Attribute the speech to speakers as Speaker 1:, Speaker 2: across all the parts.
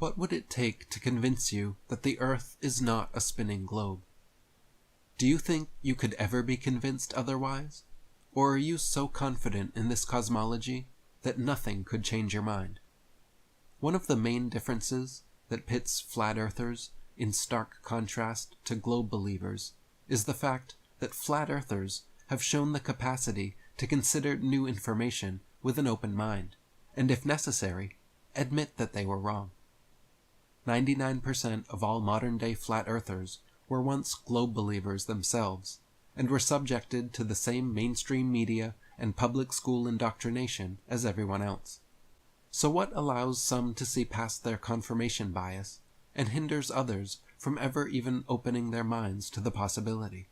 Speaker 1: What would it take to convince you that the Earth is not a spinning globe? Do you think you could ever be convinced otherwise? Or are you so confident in this cosmology that nothing could change your mind? One of the main differences that pits flat earthers in stark contrast to globe believers is the fact that flat earthers have shown the capacity to consider new information with an open mind, and if necessary, admit that they were wrong. 99% of all modern-day flat earthers were once globe believers themselves, and were subjected to the same mainstream media and public school indoctrination as everyone else. So what allows some to see past their confirmation bias and hinders others from ever even opening their minds to the possibility?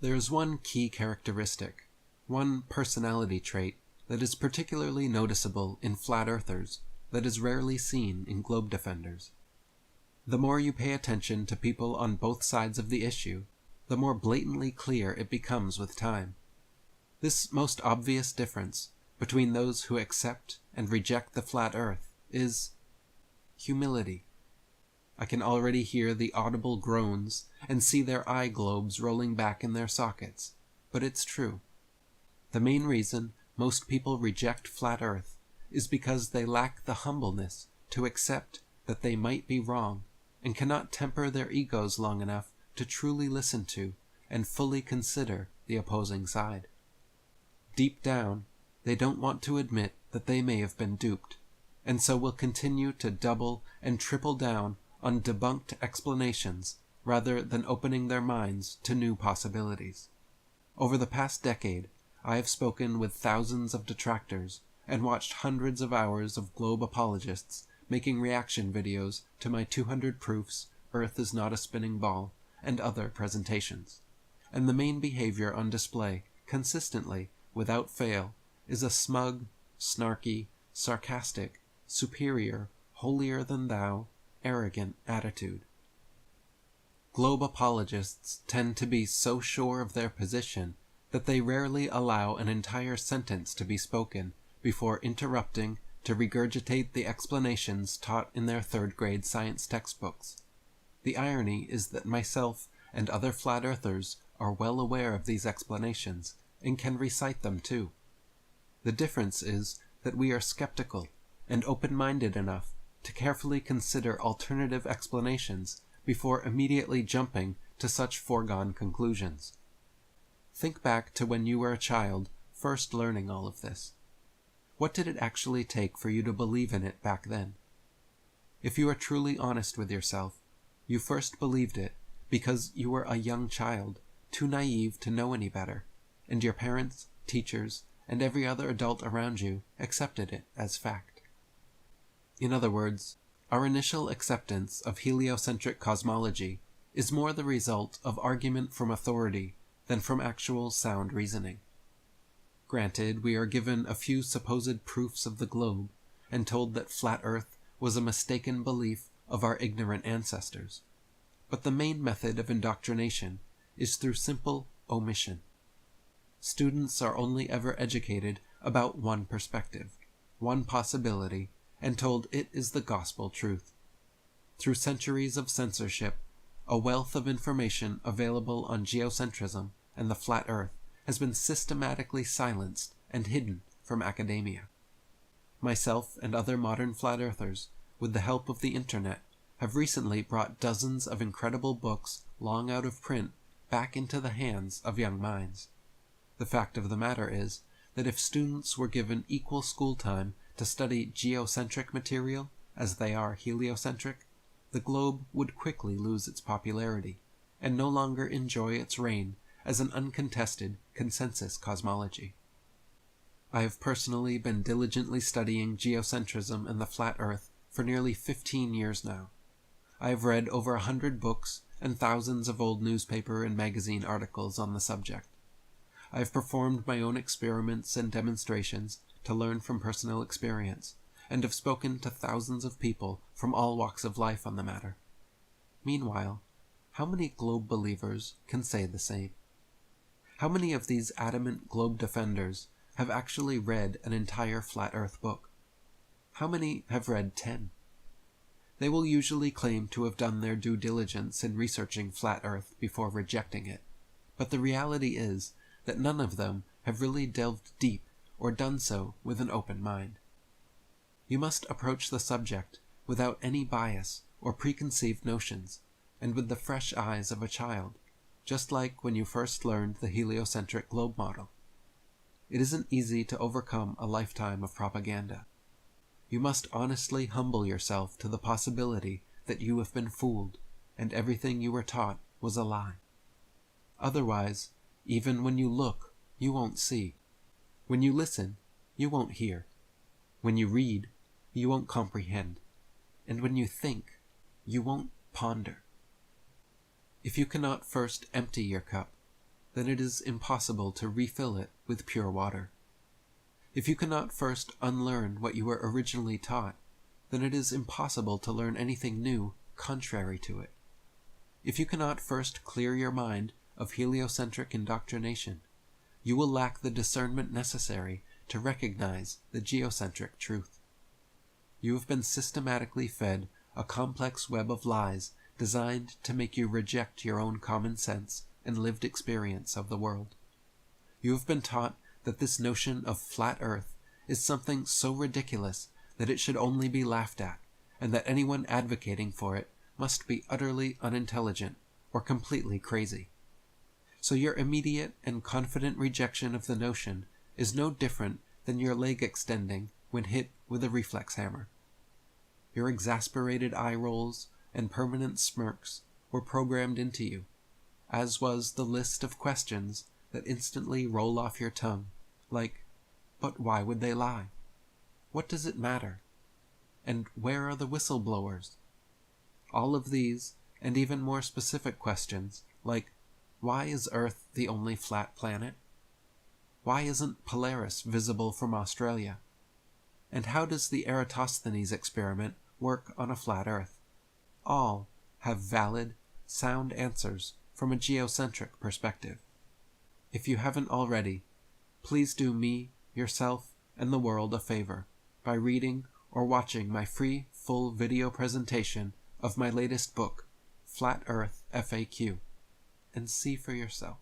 Speaker 1: There is one key characteristic, one personality trait that is particularly noticeable in flat earthers that is rarely seen in globe defenders. The more you pay attention to people on both sides of the issue, the more blatantly clear it becomes with time. This most obvious difference between those who accept and reject the flat earth is humility. I can already hear the audible groans and see their eye globes rolling back in their sockets, but it's true. The main reason most people reject flat earth is because they lack the humbleness to accept that they might be wrong and cannot temper their egos long enough to truly listen to and fully consider the opposing side. Deep down, they don't want to admit that they may have been duped, and so will continue to double and triple down on debunked explanations rather than opening their minds to new possibilities. Over the past decade, I have spoken with thousands of detractors and watched hundreds of hours of globe apologists making reaction videos to my 200 proofs Earth is not a spinning ball and other presentations. And the main behavior on display, consistently, without fail, is a smug, snarky, sarcastic, superior, holier-than-thou, arrogant attitude. Globe apologists tend to be so sure of their position that they rarely allow an entire sentence to be spoken before interrupting to regurgitate the explanations taught in their third-grade science textbooks. The irony is that myself and other flat earthers are well aware of these explanations and can recite them too. The difference is that we are skeptical and open-minded enough to carefully consider alternative explanations before immediately jumping to such foregone conclusions. Think back to when you were a child first learning all of this. What did it actually take for you to believe in it back then? If you are truly honest with yourself, you first believed it because you were a young child, too naive to know any better, and your parents, teachers, and every other adult around you accepted it as fact. In other words, our initial acceptance of heliocentric cosmology is more the result of argument from authority than from actual sound reasoning. Granted, we are given a few supposed proofs of the globe and told that flat Earth was a mistaken belief of our ignorant ancestors. But the main method of indoctrination is through simple omission. Students are only ever educated about one perspective, one possibility, and told it is the gospel truth. Through centuries of censorship, a wealth of information available on geocentrism and the flat Earth has been systematically silenced and hidden from academia. Myself and other modern flat earthers, with the help of the internet, have recently brought dozens of incredible books long out of print back into the hands of young minds. The fact of the matter is that if students were given equal school time to study geocentric material as they are heliocentric, the globe would quickly lose its popularity and no longer enjoy its reign as an uncontested consensus cosmology. I have personally been diligently studying geocentrism and the flat Earth for nearly 15 years now. I have read over 100 books and thousands of old newspaper and magazine articles on the subject. I have performed my own experiments and demonstrations to learn from personal experience, and have spoken to thousands of people from all walks of life on the matter. Meanwhile, how many globe believers can say the same? How many of these adamant globe defenders have actually read an entire flat Earth book? How many have read 10? They will usually claim to have done their due diligence in researching flat Earth before rejecting it, but the reality is that none of them have really delved deep or done so with an open mind. You must approach the subject without any bias or preconceived notions, and with the fresh eyes of a child, just like when you first learned the heliocentric globe model. It isn't easy to overcome a lifetime of propaganda. You must honestly humble yourself to the possibility that you have been fooled, and everything you were taught was a lie. Otherwise, even when you look, you won't see. When you listen, you won't hear. When you read, you won't comprehend. And when you think, you won't ponder. If you cannot first empty your cup, then it is impossible to refill it with pure water. If you cannot first unlearn what you were originally taught, then it is impossible to learn anything new contrary to it. If you cannot first clear your mind of heliocentric indoctrination, you will lack the discernment necessary to recognize the geocentric truth. You have been systematically fed a complex web of lies designed to make you reject your own common sense and lived experience of the world. You have been taught that this notion of flat Earth is something so ridiculous that it should only be laughed at, and that anyone advocating for it must be utterly unintelligent or completely crazy. So your immediate and confident rejection of the notion is no different than your leg extending when hit with a reflex hammer. Your exasperated eye rolls and permanent smirks were programmed into you, as was the list of questions that instantly roll off your tongue, like, "But why would they lie? What does it matter? And where are the whistleblowers?" All of these, and even more specific questions, like, why is Earth the only flat planet? Why isn't Polaris visible from Australia? And how does the Eratosthenes experiment work on a flat Earth? All have valid, sound answers from a geocentric perspective. If you haven't already, please do me, yourself, and the world a favor by reading or watching my free full video presentation of my latest book, Flat Earth FAQ, and see for yourself.